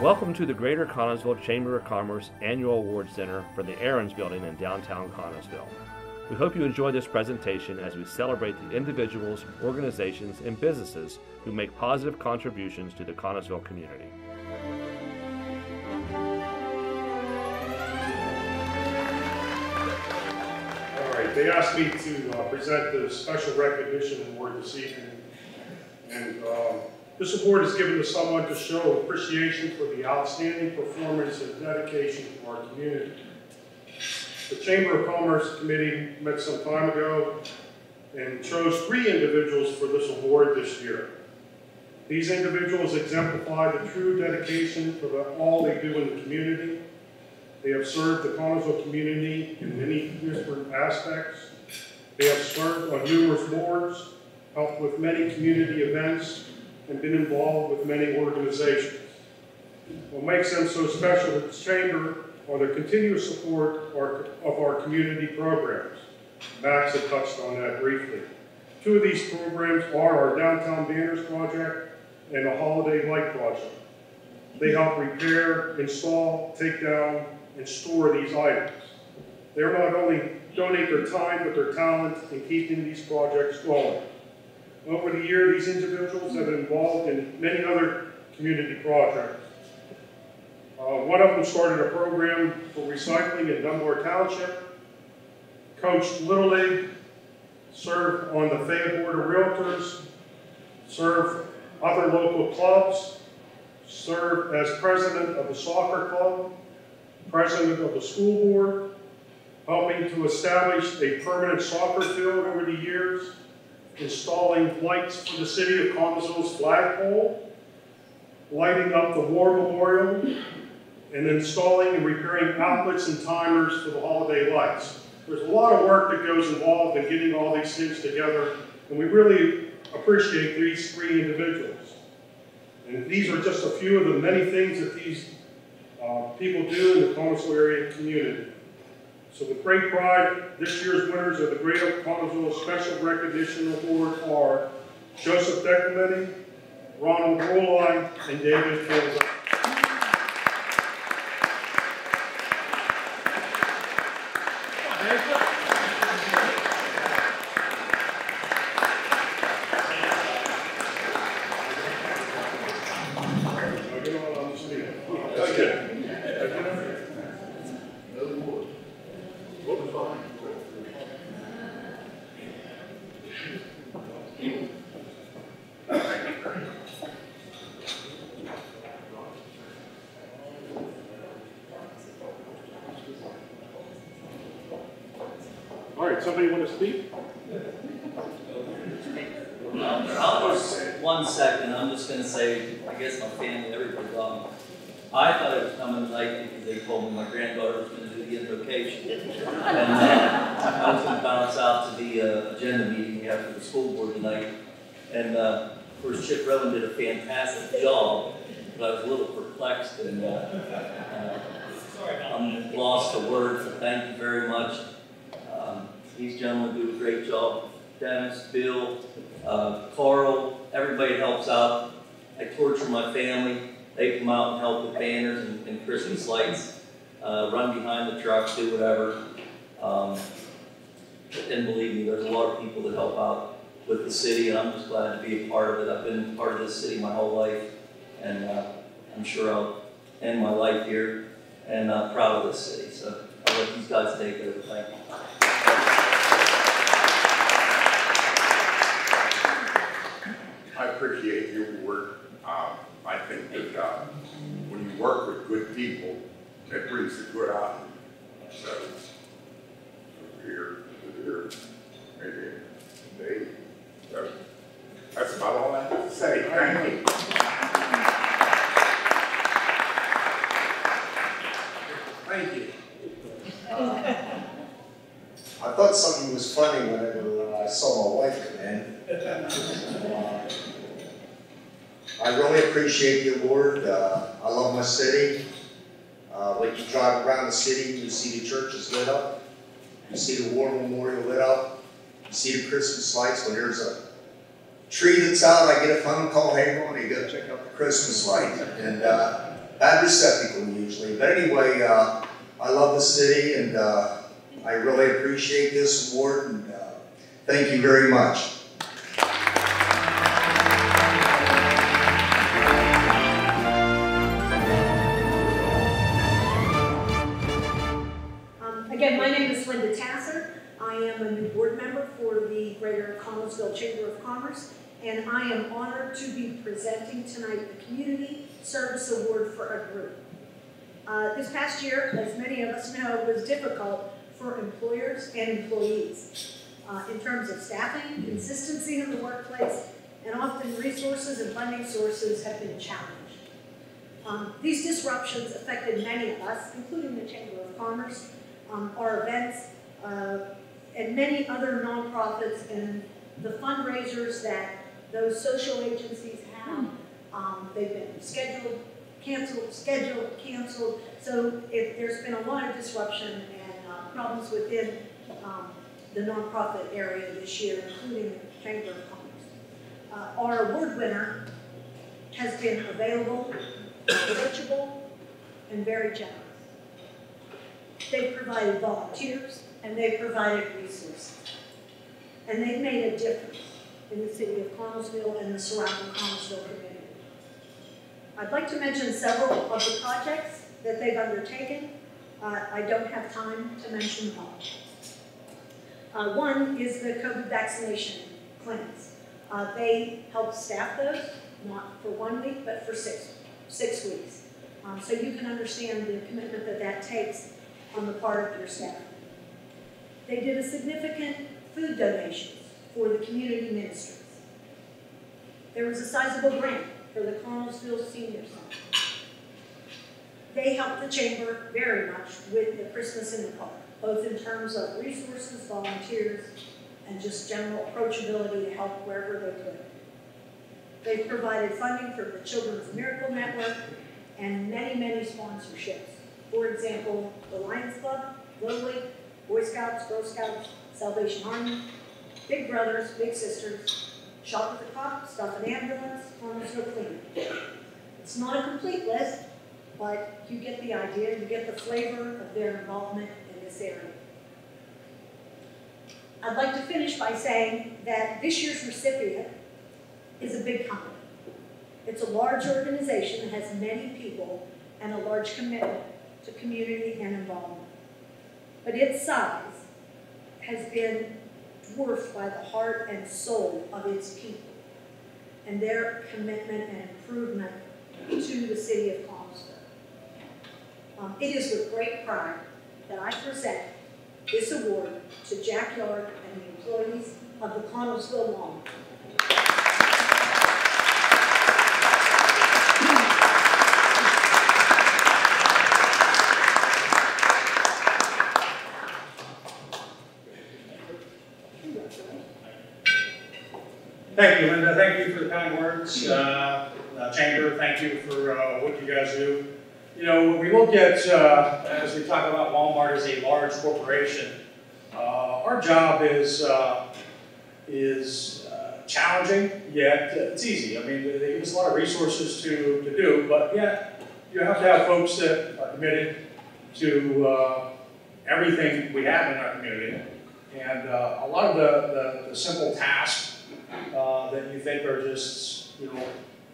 Welcome to the Greater Connellsville Chamber of Commerce Annual Awards Dinner for the Aaron's Building in downtown Connellsville. We hope you enjoy this presentation as we celebrate the individuals, organizations, and businesses who make positive contributions to the Connellsville community. All right, they asked me to present the Special Recognition Award this evening. And this award is given to someone to show appreciation for the outstanding performance and dedication to our community. The Chamber of Commerce Committee met some time ago and chose 3 individuals for this award this year. These individuals exemplify the true dedication for all they do in the community. They have served the Connellsville community in many different aspects. They have served on numerous boards, helped with many community events, and been involved with many organizations. What makes them so special at this chamber are their continuous support of our community programs. Max had touched on that briefly. 2 of these programs are our Downtown Banners Project and the Holiday Light Project. They help repair, install, take down, and store these items. They not only donate their time, but their talent in keeping these projects going. Over the year, these individuals have been involved in many other community projects. One of them started a program for recycling in Dunbar Township, coached Little League, served on the Fayette Board of Realtors, served other local clubs, served as president of the soccer club, president of the school board, helping to establish a permanent soccer field over the years, installing lights for the city of Connellsville's flagpole, lighting up the War Memorial, and installing and repairing outlets and timers for the holiday lights. There's a lot of work that goes involved in getting all these things together, and we really appreciate these 3 individuals. And these are just a few of the many things that these people do in the Connellsville area community. So with great pride, this year's winners of the Greater Connellsville Special Recognition Award are Joseph Declemente, Ronald Rulli, and Dave Panzella. Somebody want to speak? I'll just 1 second. I'm just going to say, I guess my family, everybody's on. I thought it was coming tonight because they told me my granddaughter was going to do the invocation. And I was going to bounce out to the agenda meeting we have for the school board tonight. And of course, Chip Rowan did a fantastic job, but I was a little perplexed and I'm lost for words, so thank you very much. These gentlemen do a great job. Dennis, Bill, Carl, everybody helps out. I torture my family. They come out and help with banners and Christmas lights, run behind the trucks, do whatever. And believe me, there's a lot of people that help out with the city, and I'm just glad to be a part of it. I've been part of this city my whole life, and I'm sure I'll end my life here, and proud of this city. So I'll let these guys take it over. Thank you. I appreciate your work. I think that when you work with good people, it brings the good out. So, here, maybe Dave. So, that's about all I have to say. Thank you. Thank you. I thought something was funny when I saw my wife come in. I really appreciate the award. I love my city. When you drive around the city, you see the churches lit up. You see the War Memorial lit up. You see the Christmas lights. When there's a tree that's out, I get a phone call, hey, Ron, you got to check out the Christmas light. And bad receptacle usually. But anyway, I love the city, and I really appreciate this award, and thank you very much. Again, my name is Linda Tasser. I am a new board member for the Greater Connellsville Chamber of Commerce, and I am honored to be presenting tonight the Community Service Award for a group. This past year, as many of us know, was difficult for employers and employees in terms of staffing, consistency in the workplace, and often resources and funding sources have been challenged. These disruptions affected many of us, including the Chamber of Commerce, our events, and many other nonprofits, and the fundraisers that those social agencies have. They've been scheduled, canceled. So there's been a lot of disruption and problems within the nonprofit area this year, including the Chamber of Commerce. Our award winner has been available, approachable, and very generous. They've provided volunteers, and they've provided resources. And they've made a difference in the city of Connellsville and the surrounding Connellsville community. I'd like to mention several of the projects that they've undertaken. I don't have time to mention them all. One is the COVID vaccination clinics. They help staff those, not for 1 week, but for six weeks. So you can understand the commitment that takes on the part of your staff. They did a significant food donations for the community ministries. There was a sizable grant for the Connellsville Senior Center. They helped the Chamber very much with the Christmas in the Park, both in terms of resources, volunteers, and just general approachability to help wherever they could. They've provided funding for the Children's Miracle Network and many, many sponsorships. For example, the Lions Club, Rulli, Boy Scouts, Girl Scouts, Salvation Army, Big Brothers, Big Sisters, Shop at the Cop, Stuff an Ambulance, Connellsville Cleaner. It's not a complete list, but you get the idea, you get the flavor of their involvement in this area. I'd like to finish by saying that this year's recipient is a big company. It's a large organization that has many people and a large commitment to community and involvement. But its size has been dwarfed by the heart and soul of its people and their commitment and improvement to the city of Connellsville. It is with great pride that I present this award to Jack Yard and the employees of the Connellsville Walmart. Thank you, Linda. Thank you for the kind words. Chamber, thank you for what you guys do. You know, when we look at, as we talk about Walmart as a large corporation, our job is challenging, yet it's easy. I mean, they give us a lot of resources to do, but yet you have to have folks that are committed to everything we have in our community. And a lot of the simple tasks that you think are just, you know,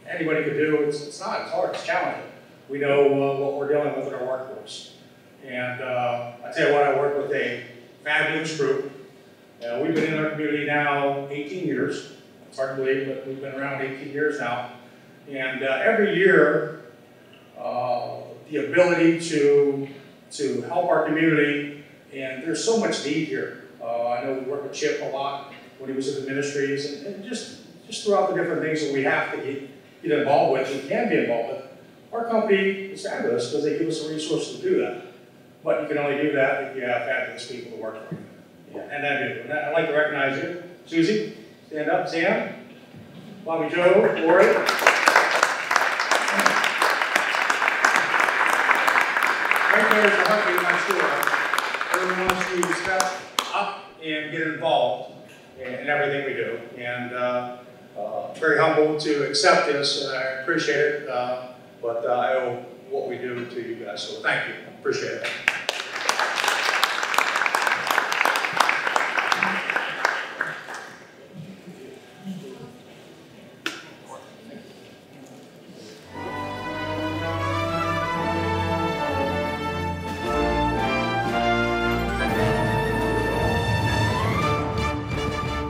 anybody could do, it's not, it's hard, it's challenging. We know what we're dealing with in our workforce. And I tell you what, I work with a fabulous group. We've been in our community now 18 years. It's hard to believe, but we've been around 18 years now. And every year, the ability to help our community, and there's so much need here. I know we work with Chip a lot when he was in the ministries, and just throughout the different things that we have to get involved with and can be involved with. Our company is fabulous because they give us the resources to do that. But you can only do that if you have fabulous people to work for you. Yeah. And I do. And I'd like to recognize you. Susie, stand up. Sam, Bobby Joe, Lori. Right there is the heartbeat of my store. Everyone wants to step up and get involved in everything we do. And very humble to accept this, and I appreciate it. But I owe what we do to you guys. So thank you. Appreciate it.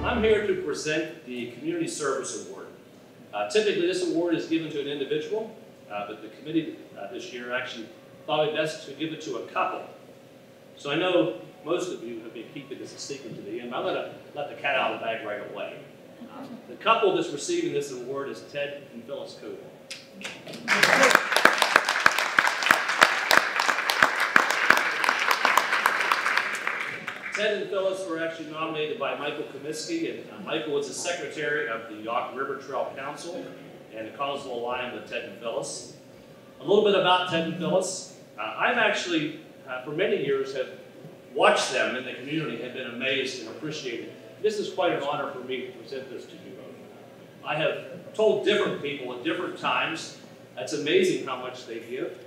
I'm here to present the Community Service Award. Typically, this award is given to an individual, but the committee this year actually thought it best to give it to a couple. So I know most of you have been keeping this a secret to the end, but I'm going to let the cat out of the bag right away. The couple that's receiving this award is Ted and Phyllis Kovall. Ted and Phyllis were actually nominated by Michael Comiskey, and Michael was the secretary of the Yawk River Trail Council and the Connellsville aligned with Ted and Phyllis. A little bit about Ted and Phyllis. I've actually, for many years, have watched them in the community, have been amazed and appreciated. This is quite an honor for me to present this to you. I have told different people at different times, it's amazing how much they give.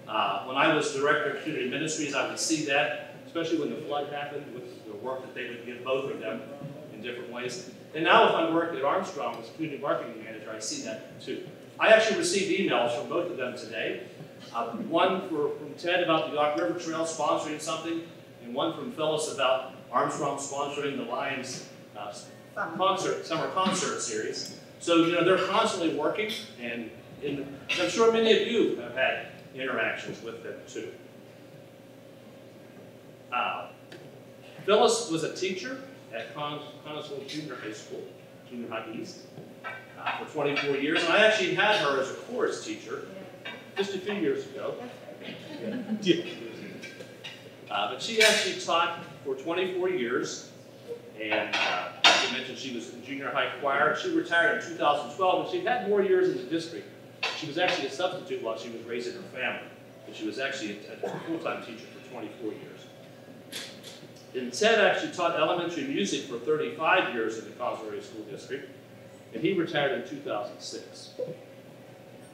When I was director of community ministries, I would see that, especially when the flood happened, with the work that they would give both of them in different ways. And now if I'm working at Armstrong as community marketing manager, I see that too. I actually received emails from both of them today. One from Ted about the Yawk River Trail sponsoring something, and one from Phyllis about Armstrong sponsoring the Lions summer concert series. So, you know, they're constantly working, and I'm sure many of you have had interactions with them too. Phyllis was a teacher at Connellsville Junior High School, Junior High East, for 24 years. And I actually had her as a chorus teacher just a few years ago. But she actually taught for 24 years. And as I mentioned, she was in junior high choir. She retired in 2012, and she had more years in the district. She was actually a substitute while she was raising her family. But she was actually a full-time teacher for 24 years. And Ted actually taught elementary music for 35 years in the Connellsville School District, and he retired in 2006.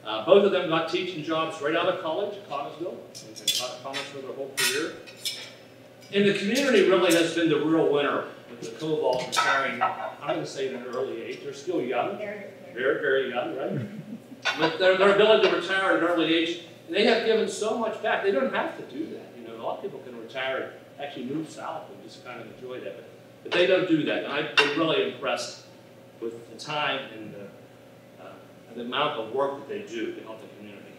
Both of them got teaching jobs right out of college at Connellsville, and taught at Connellsville their whole career. And the community really has been the real winner with the Kovall retiring, I'm going to say at an early age. They're still young, very, very young, right? But their ability to retire at an early age, they have given so much back. They don't have to do that. You know, a lot of people can retire and actually move south and just kind of enjoy that. But they don't do that. And I've been really impressed with the time and the amount of work that they do to help the community.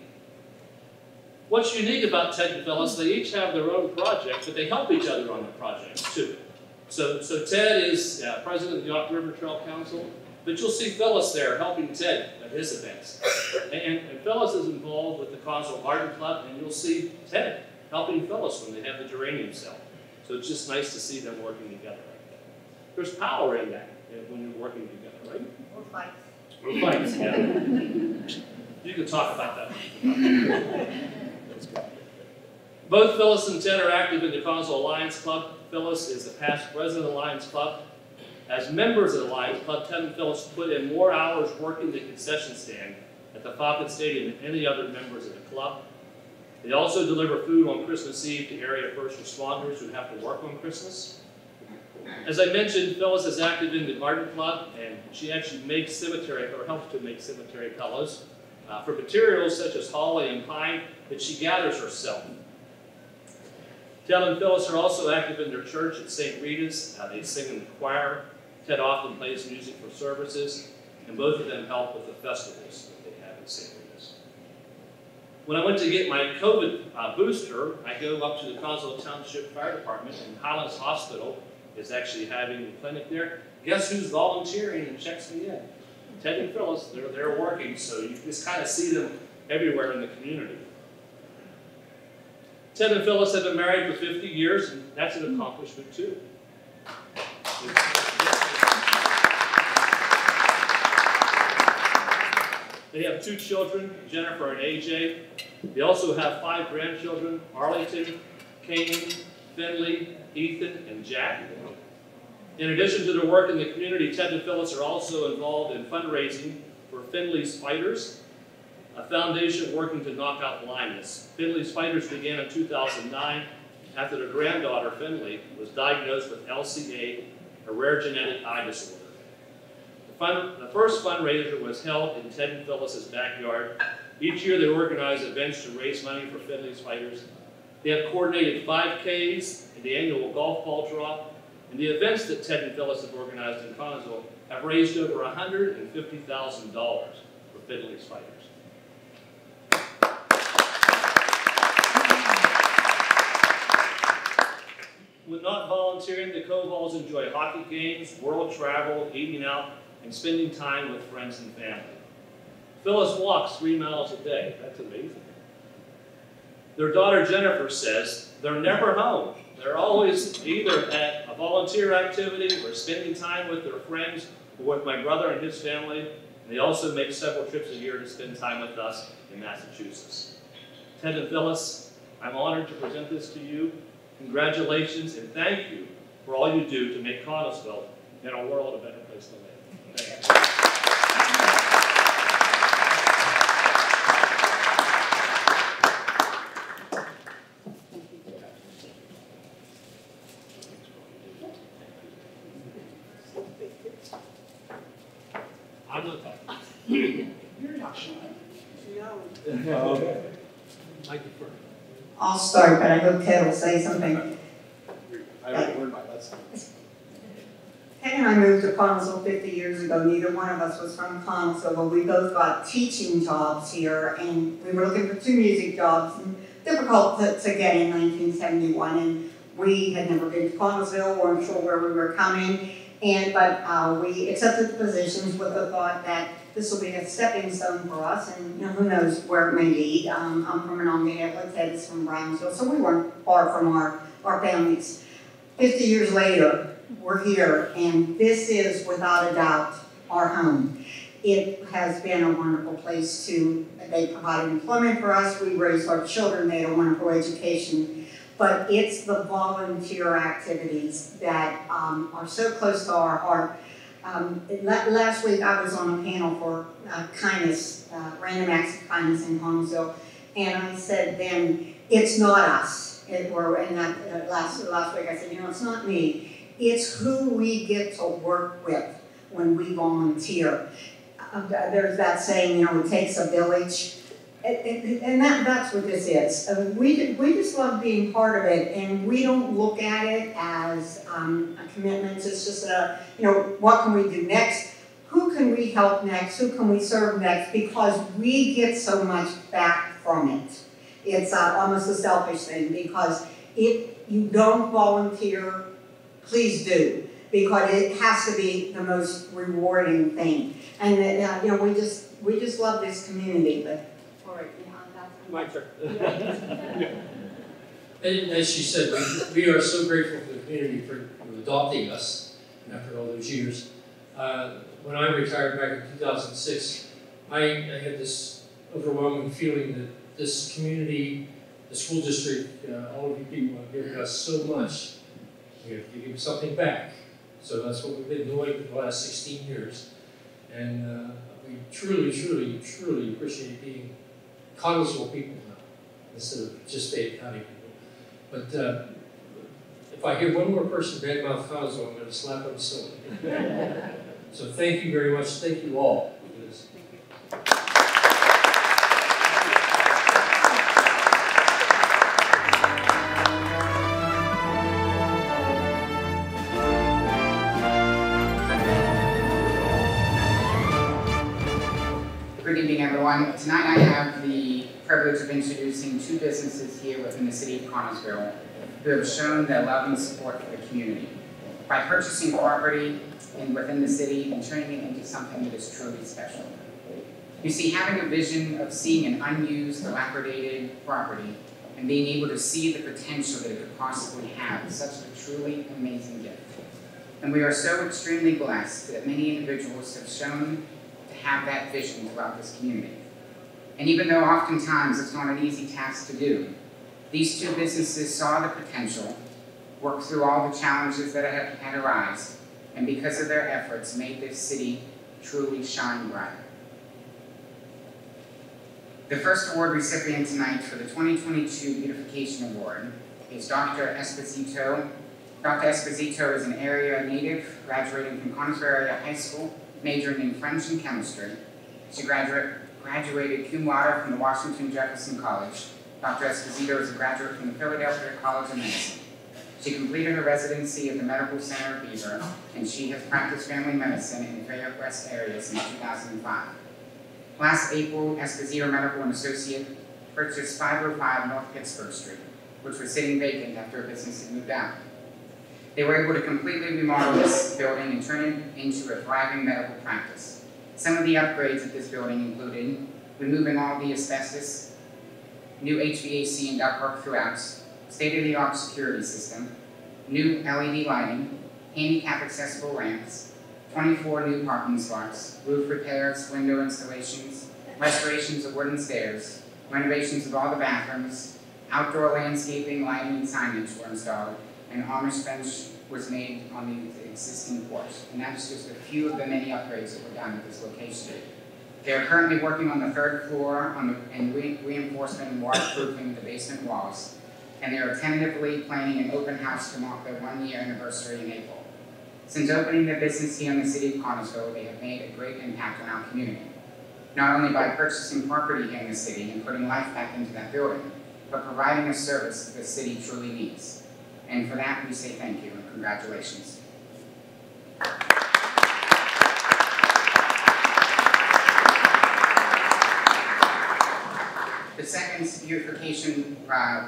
What's unique about Ted and Phyllis, they each have their own projects, but they help each other on the projects too. So Ted is president of the Yawk River Trail Council, but you'll see Phyllis there helping Ted at his events. And Phyllis is involved with the Connellsville Garden Club, and you'll see Ted helping Phyllis when they have the geranium sale. So it's just nice to see them working together like that. There's power in that when you're working together, right? Or fights. Or fights, yeah. You can talk about that. That's good. Both Phyllis and Ted are active in the Connellsville Lions Club. Phyllis is the past president of the Lions Club. As members of the Lions Club, Ted and Phyllis put in more hours working the concession stand at the Falcon Stadium than any other members of the club. They also deliver food on Christmas Eve to area first responders who have to work on Christmas. As I mentioned, Phyllis is active in the Garden Club, and she actually makes cemetery, or helps to make cemetery pillows for materials such as holly and pine that she gathers herself. Ted and Phyllis are also active in their church at St. Rita's. They sing in the choir. Ted often plays music for services, and both of them help with the festivals that they have in St. Rita's. When I went to get my COVID booster, I go up to the Connellsville Township Fire Department, and Highlands Hospital is actually having a clinic there. Guess who's volunteering and checks me in? Ted and Phyllis, they're working, so you just kind of see them everywhere in the community. Ted and Phyllis have been married for 50 years, and that's an accomplishment too. They have 2 children, Jennifer and AJ. They also have 5 grandchildren, Arlington, Kane, Finley, Ethan, and Jack. In addition to their work in the community, Ted and Phyllis are also involved in fundraising for Finley's Fighters. a foundation working to knock out blindness. Finley's Fighters began in 2009 after their granddaughter, Finley, was diagnosed with LCA, a rare genetic eye disorder. The first fundraiser was held in Ted and Phyllis's backyard. Each year they organize events to raise money for Finley's Fighters. They have coordinated 5Ks and the annual golf ball draw, and the events that Ted and Phyllis have organized in Connellsville have raised over $150,000 for Finley's Fighters. When not volunteering, the Kovalls enjoy hockey games, world travel, eating out, and spending time with friends and family. Phyllis walks 3 miles a day. That's amazing. Their daughter Jennifer says they're never home. They're always either at a volunteer activity or spending time with their friends or with my brother and his family. And they also make several trips a year to spend time with us in Massachusetts. Ted and Phyllis, I'm honored to present this to you. Congratulations and thank you for all you do to make Connellsville and our world a better place to live. Thank you. I'm not talking. You're not shy. No. Mike first. I'll start, but I hope Ted will say something. I haven't learned my lesson. Ted and I moved to Connellsville 50 years ago. Neither one of us was from Connellsville, but we both got teaching jobs here, and we were looking for 2 music jobs, and difficult to get in 1971, and we had never been to Connellsville, weren't sure where we were coming, but we accepted the positions with the thought that this will be a stepping stone for us, and who knows where it may lead. I'm from Monongahela, Ted is from Brownsville, so we weren't far from our families. 50 years later, we're here, and this is, without a doubt, our home. It has been a wonderful place they provided employment for us, we raised our children, they had a wonderful education, but it's the volunteer activities that are so close to our heart. Last week I was on a panel for kindness, random acts of kindness in Connellsville, and I said then, it's not us. Last week I said, it's not me. It's who we get to work with when we volunteer. There's that saying, it takes a village. And that's what this is. We just love being part of it, and we don't look at it as a commitment. It's just what can we do next? Who can we help next? Who can we serve next? Because we get so much back from it. It's almost a selfish thing, because if you don't volunteer, please do, because it has to be the most rewarding thing. And we just love this community. But My turn. And as she said, we are so grateful to the community for adopting us after all those years. When I retired back in 2006, I had this overwhelming feeling that this community, the school district, all of you people have given us so much. We have to give something back. So that's what we've been doing for the last 16 years. And we truly, truly, truly appreciate being Connellsville people now, instead of just Dade County people. But if I hear one more person badmouth Connellsville, I'm going to slap them silly. So thank you very much. Thank you all for this. Good evening, everyone. Tonight I have the privilege of introducing 2 businesses here within the city of Connellsville who have shown their love and support for the community by purchasing property within the city and turning it into something that is truly special. You see, having a vision of seeing an unused, dilapidated property and being able to see the potential that it could possibly have is such a truly amazing gift. And we are so extremely blessed that many individuals have shown have that vision throughout this community. And even though oftentimes it's not an easy task to do, these 2 businesses saw the potential, worked through all the challenges that had arisen, and because of their efforts made this city truly shine bright. The first award recipient tonight for the 2022 Beautification Award is Dr. Esposito. Dr. Esposito is an area native, graduating from Connellsville Area High School, majoring in French and Chemistry. She graduated cum laude from the Washington Jefferson College. Dr. Esposito is a graduate from the Philadelphia College of Medicine. She completed her residency at the Medical Center of Weaver, and she has practiced family medicine in the Fayette West area since 2005. Last April, Esposito Medical Associates purchased 505 North Pittsburgh Street, which was sitting vacant after a business had moved out. They were able to completely remodel this building and turn it into a thriving medical practice. Some of the upgrades of this building included removing all the asbestos, new HVAC and ductwork throughout, state-of-the-art security system, new LED lighting, handicap accessible ramps, 24 new parking spots, roof repairs, window installations, restorations of wooden stairs, renovations of all the bathrooms, outdoor landscaping, lighting, and signage were installed, and Amish bench was made on the existing porch. And that's just a few of the many upgrades that were done at this location. They are currently working on the third floor and reinforcement and waterproofing of the basement walls, and they are tentatively planning an open house to mark their 1-year anniversary in April. Since opening their business here in the city of Connellsville, they have made a great impact on our community, not only by purchasing property here in the city and putting life back into that building, but providing a service that the city truly needs. And for that, we say thank you and congratulations. The second beautification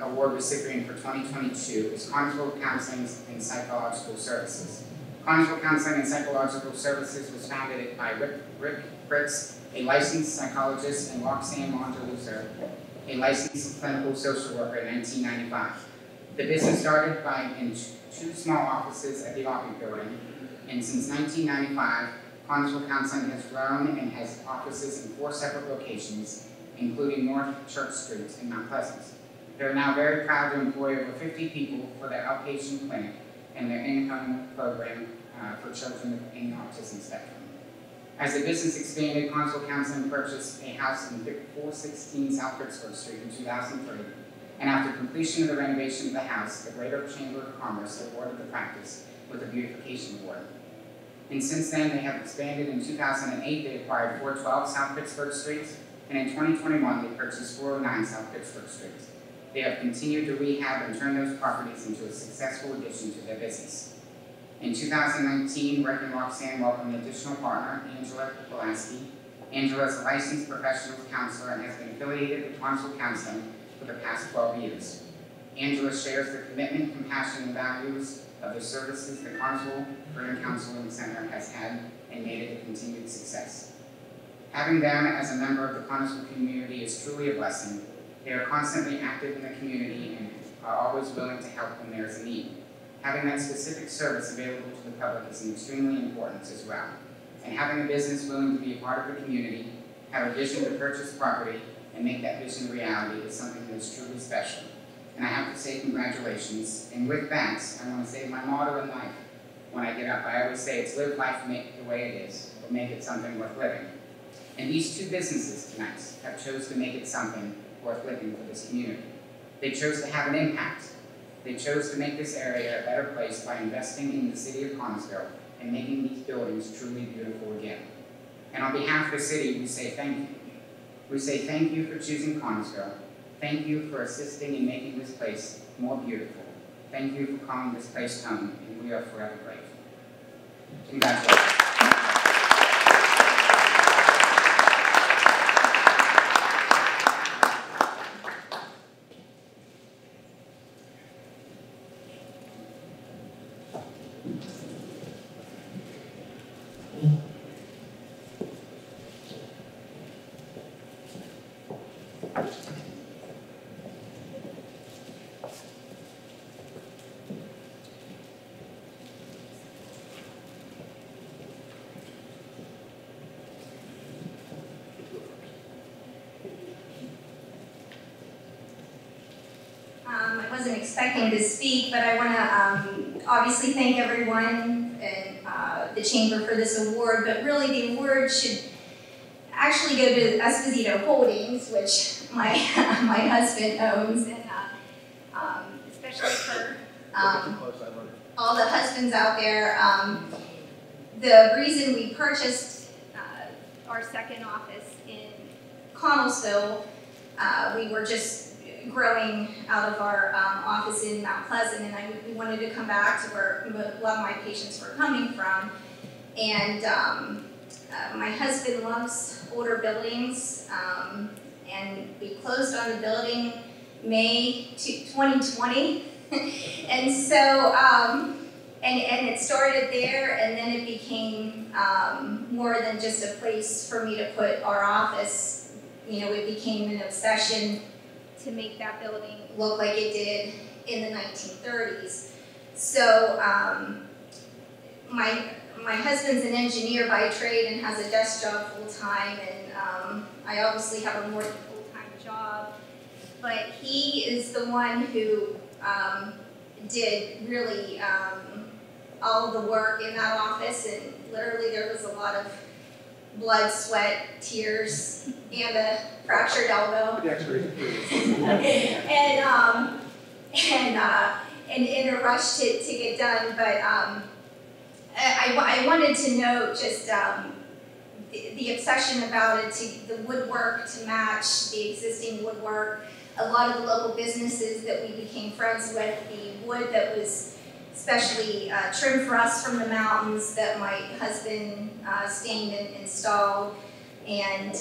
award recipient for 2022 is Connellsville Counseling and Psychological Services. Connellsville Counseling and Psychological Services was founded by Rick Fritz, a licensed psychologist, and Roxane Mongelluzzo, a licensed clinical social worker in 1995. The business started in 2 small offices at the Army building, and since 1995, Connellsville Counseling has grown and has offices in 4 separate locations, including North Church Street in Mount Pleasant. They are now very proud to employ over 50 people for their outpatient clinic and their in-home program for children in the autism spectrum. As the business expanded, Connellsville Counseling purchased a house in 416 South Pittsburgh Street in 2003, and after completion of the renovation of the house, the Greater Chamber of Commerce awarded the practice with a beautification award. And since then, they have expanded. In 2008, they acquired 412 South Pittsburgh Street, and in 2021, they purchased 409 South Pittsburgh Street. They have continued to rehab and turn those properties into a successful addition to their business. In 2019, Rick and Roxane welcomed an additional partner, Angela Vaslavsky. Angela is a licensed professional counselor and has been affiliated with Connellsville Counseling for the past 12 years. Angela shares the commitment, compassion, and values of the services the Connellsville Counseling Center has had and made it a continued success. Having them as a member of the Connellsville community is truly a blessing. They are constantly active in the community and are always willing to help when there is a need. Having that specific service available to the public is extremely important as well. And having a business willing to be a part of the community, have a vision to purchase property, and make that vision a reality is something that is truly special. And I have to say congratulations. And with that, I want to say my motto in life, when I get up, I always say it's live life the way it is, but make it something worth living. And these 2 businesses tonight have chose to make it something worth living for this community. They chose to have an impact. They chose to make this area a better place by investing in the city of Connellsville and making these buildings truly beautiful again. And on behalf of the city, we say thank you. We say thank you for choosing Connellsville. Thank you for assisting in making this place more beautiful. Thank you for calling this place home, and we are forever grateful. Congratulations. I wasn't expecting to speak, but I want to obviously thank everyone and the Chamber for this award, but really the award should actually go to Esposito Holdings, which my my husband owns, and especially for all the husbands out there. The reason we purchased our second office in Connellsville, we were just growing out of our office in Mount Pleasant, and we wanted to come back to where a lot of my patients were coming from. And my husband loves older buildings, and we closed on the building May 2020. And so, and it started there, and then it became more than just a place for me to put our office. You know, it became an obsession to make that building look like it did in the 1930s. So my husband's an engineer by trade and has a desk job full-time, and I obviously have a more than full-time job, but he is the one who did really all the work in that office, and literally there was a lot of blood, sweat, tears, and a fractured elbow. and in a rush to get done, but I wanted to note just the obsession about it, the woodwork to match the existing woodwork. A lot of the local businesses that we became friends with, the wood that was specially trimmed for us from the mountains that my husband stained and installed, and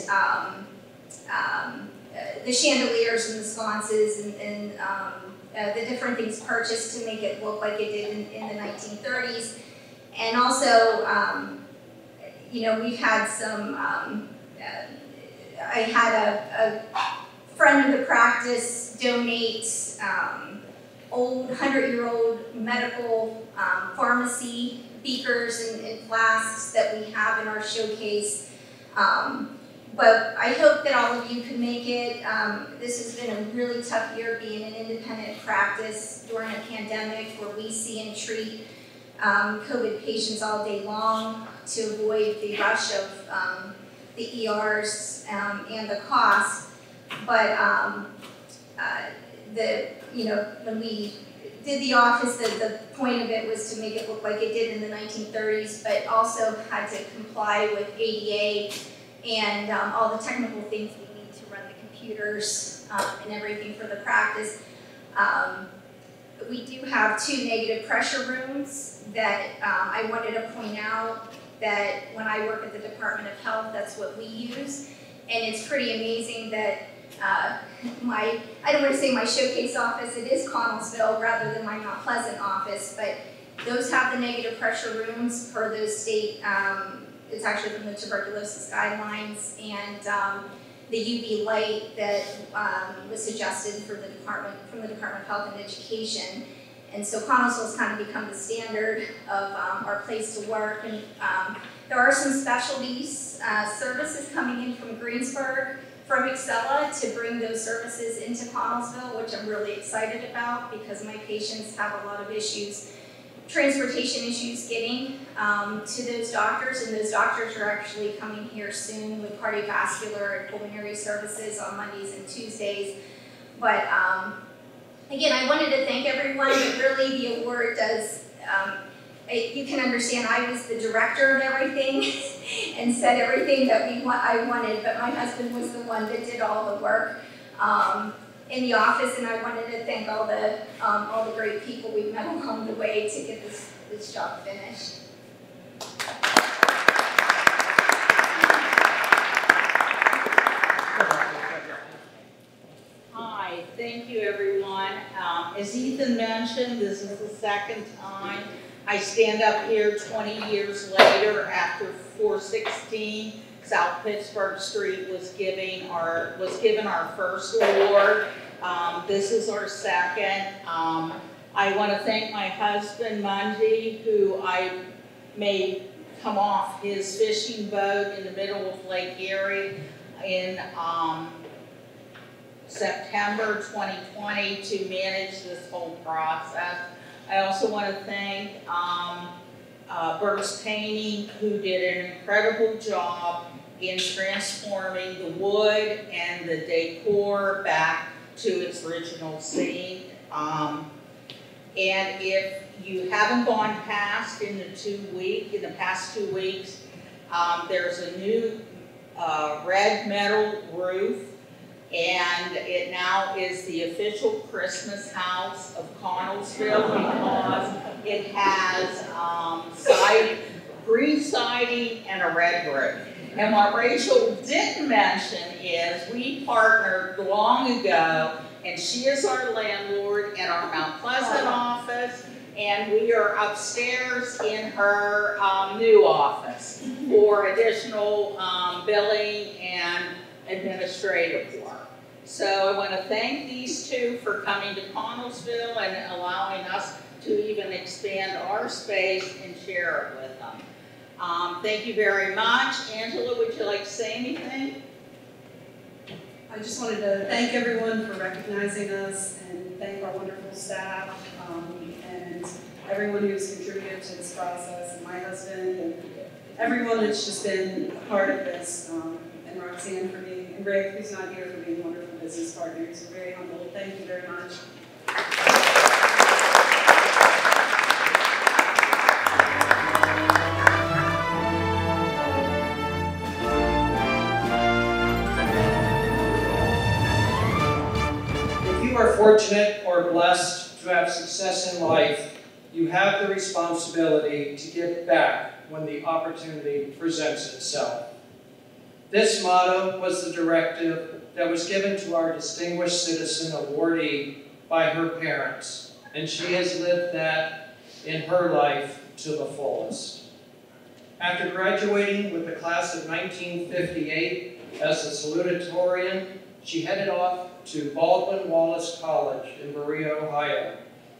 the chandeliers and the sconces and the different things purchased to make it look like it did in the 1930s. And also, you know, we've had some, I had a friend of the practice donate old 100-year-old medical pharmacy beakers and flasks that we have in our showcase. But I hope that all of you can make it. This has been a really tough year being an independent practice during a pandemic where we see and treat COVID patients all day long to avoid the rush of the ERs and the cost. But you know, when we did the office, the point of it was to make it look like it did in the 1930s, but also had to comply with ADA and all the technical things we need to run the computers and everything for the practice. We do have 2 negative pressure rooms that I wanted to point out that when I work at the Department of Health, that's what we use. And it's pretty amazing that I don't want to say my showcase office, it is Connellsville rather than my Mount Pleasant office, but those have the negative pressure rooms per those state, it's actually from the tuberculosis guidelines, and the UV light that was suggested for the department, from the Department of Health and Education. And so Connellsville's kind of become the standard of our place to work. And there are some specialties, services coming in from Greensburg, from Excella to bring those services into Connellsville, which I'm really excited about because my patients have a lot of issues, transportation issues getting to those doctors, and those doctors are actually coming here soon with cardiovascular and pulmonary services on Mondays and Tuesdays. But again, I wanted to thank everyone, but really the award does, you can understand I was the director of everything and said everything that I wanted, but my husband was the one that did all the work in the office, and I wanted to thank all the great people we've met along the way to get this job finished. Hi, thank you everyone. As Ethan mentioned, this is the second time I stand up here 20 years later after 416 South Pittsburgh Street was given our first award. This is our second. I want to thank my husband, Mungie, who I made come off his fishing boat in the middle of Lake Erie in September 2020 to manage this whole process. I also want to thank Burris Painting, who did an incredible job in transforming the wood and the decor back to its original scene. And if you haven't gone past in the past 2 weeks, there's a new red metal roof, and it now is the official Christmas house of Connellsville because it has green siding and a red roof. And what Rachel didn't mention is we partnered long ago, and she is our landlord in our Mount Pleasant office, and we are upstairs in her new office for additional billing and administrative work. So I want to thank these two for coming to Connellsville and allowing us to even expand our space and share it with them. Thank you very much. Angela, would you like to say anything? I just wanted to thank everyone for recognizing us and thank our wonderful staff and everyone who's contributed to this process, and my husband and everyone that's just been a part of this, and Roxane for being, and Rick, who's not here, for being wonderful business partners. We're very humble. Thank you very much. If you are fortunate or blessed to have success in life, you have the responsibility to give back when the opportunity presents itself. This motto was the directive that was given to our distinguished citizen awardee by her parents, and she has lived that in her life to the fullest. After graduating with the class of 1958 as a salutatorian, she headed off to Baldwin Wallace College in Berea, Ohio,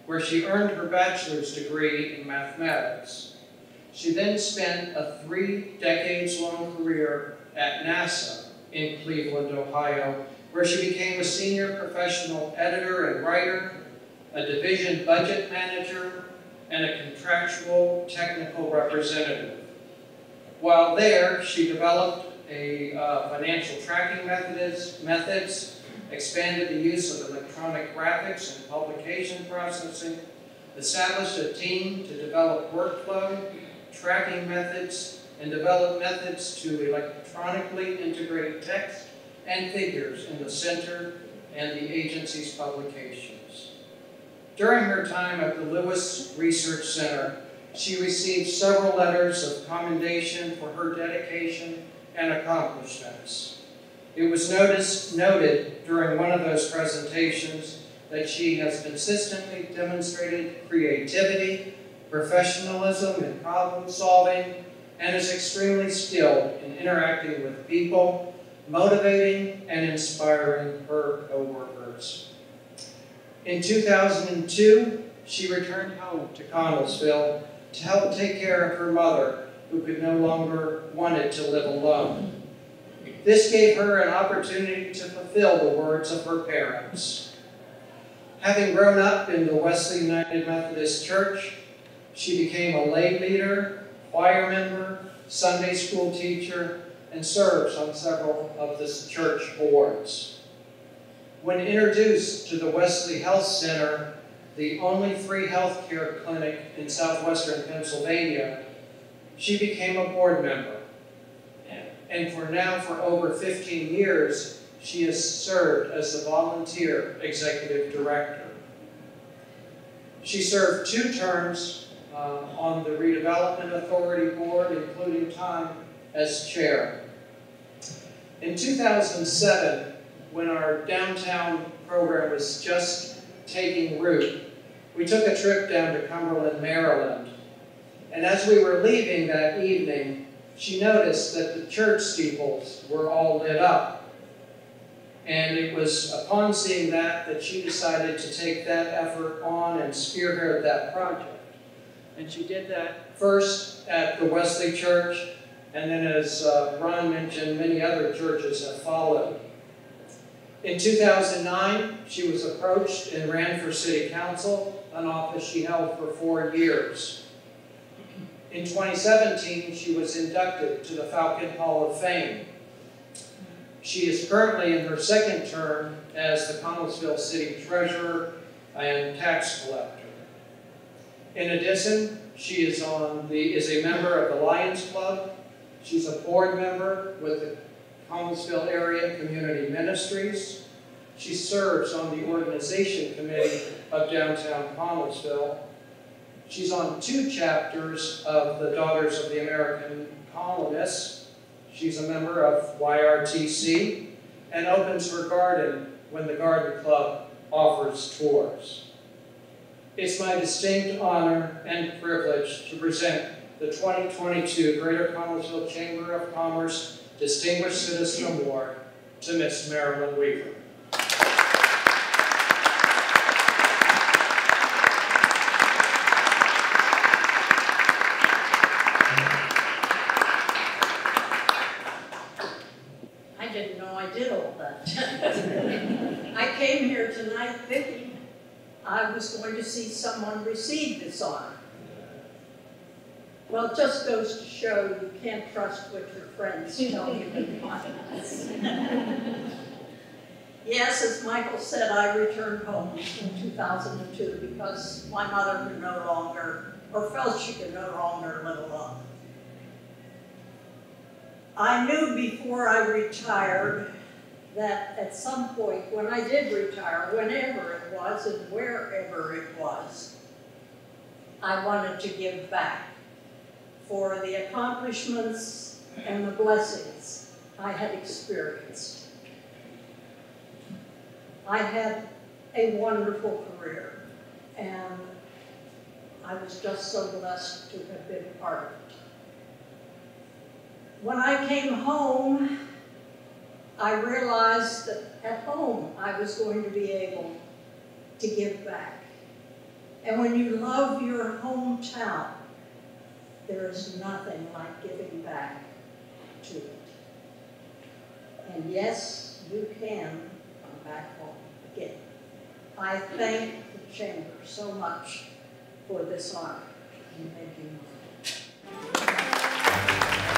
where she earned her bachelor's degree in mathematics. She then spent a 3-decades-long career at NASA in Cleveland, Ohio, where she became a senior professional editor and writer, a division budget manager, and a contractual technical representative. While there, she developed financial tracking methods, expanded the use of electronic graphics and publication processing, established a team to develop workflow, tracking methods, and develop methods to electronically integrate text and figures in the center and the agency's publications. During her time at the Lewis Research Center, she received several letters of commendation for her dedication and accomplishments. It was noted during one of those presentations that she has consistently demonstrated creativity, professionalism in problem solving, and is extremely skilled in interacting with people, motivating and inspiring her coworkers. In 2002, she returned home to Connellsville to help take care of her mother, who could no longer wanted to live alone. This gave her an opportunity to fulfill the words of her parents. Having grown up in the Wesley United Methodist Church, she became a lay leader, choir member, Sunday school teacher, and serves on several of the church boards. When introduced to the Wesley Health Center, the only free health care clinic in southwestern Pennsylvania, she became a board member. And for over 15 years, she has served as the volunteer executive director. She served 2 terms on the Redevelopment Authority Board, including time as chair. In 2007, when our downtown program was just taking root, we took a trip down to Cumberland, Maryland. And as we were leaving that evening, she noticed that the church steeples were all lit up. And it was upon seeing that she decided to take that effort on and spearhead that project. And she did that first at the Wesley Church, and then as Ron mentioned, many other churches have followed. In 2009, she was approached and ran for city council, an office she held for 4 years. In 2017, she was inducted to the Falcon Hall of Fame, She is currently in her second term as the Connellsville City Treasurer and Tax Collector. In addition, she is a member of the Lions Club. She's a board member with the Connellsville Area Community Ministries. She serves on the organization committee of Downtown Connellsville. She's on 2 chapters of the Daughters of the American Colonists. She's a member of YRTC and opens her garden when the Garden Club offers tours. It's my distinct honor and privilege to present the 2022 Greater Connellsville Chamber of Commerce Distinguished Citizen Award to Miss Marilyn Weaver. I didn't know I did all that. I came here tonight thinking I was going to see someone receive this honor. Well, it just goes to show you can't trust what your friends tell you in confidence. Yes, as Michael said, I returned home in 2002 because my mother could no longer, or felt she could no longer live alone. I knew before I retired that at some point, when I did retire, whenever it was and wherever it was, I wanted to give back for the accomplishments and the blessings I had experienced. I had a wonderful career, and I was just so blessed to have been part of it. When I came home, I realized that at home I was going to be able to give back. And when you love your hometown, there is nothing like giving back to it. And yes, you can come back home again. I thank the Chamber so much for this honor in making mine.